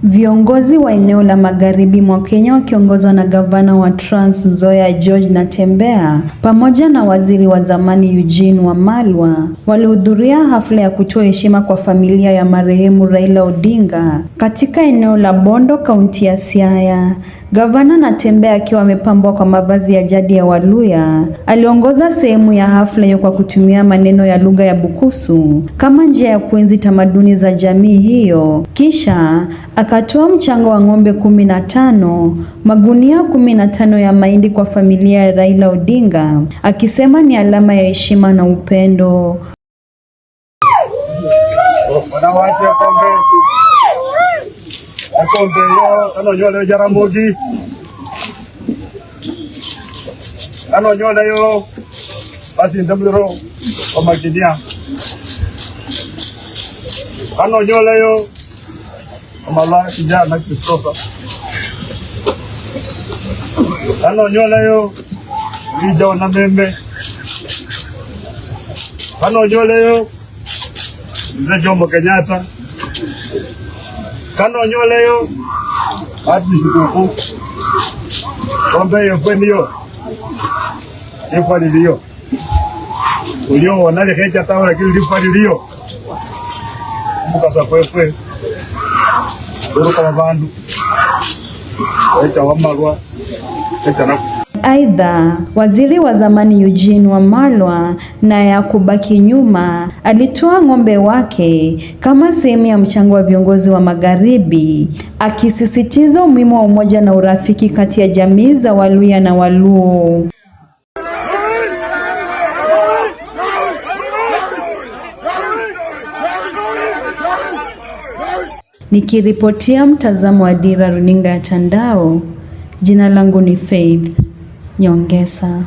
Viongozi wa eneo la magharibi mwa Kenya wakiongozwa na gavana wa Trans Nzoia George Natembeya pamoja na waziri wa zamani Eugene Wamalwa walihudhuria hafla ya kutoa heshima kwa familia ya marehemu Raila Odinga katika eneo la Bondo, kaunti ya Siaya. Gavana Natembeya akiwa amepambwa kwa mavazi ya jadi ya Waluhya aliongoza sehemu ya hafla hiyo kwa kutumia maneno ya lugha ya Bukusu kama njia ya kuenzi tamaduni za jamii hiyo. Kisha akatoa mchango wa ng'ombe 15, magunia 15 ya mahindi kwa familia ya Raila Odinga, akisema ni alama ya heshima na upendo. Akombe yo anonyole Jaramogi anonyole yo basi ndamlero omakidia anonyole yo amala kijana Christopher anonyole yo video na meme anonyole yo Mzee Jomo Kenyatta kanonyole yo ati sikuku kombe yofenio efalilio ulio wanale hecha tawa kile falilio mukasa kwefwe uruka bandu echa Wamalwa echa na. Aidha, waziri wa zamani Eugene Wamalwa naye hakubaki nyuma, alitoa ng'ombe wake kama sehemu ya mchango wa viongozi wa magharibi, akisisitiza umuhimu wa umoja na urafiki kati ya jamii za Waluhya na Waluo. Nikiripotia mtazamo wa Dira Runinga ya Tandao, jina langu ni Faith Nyongesa.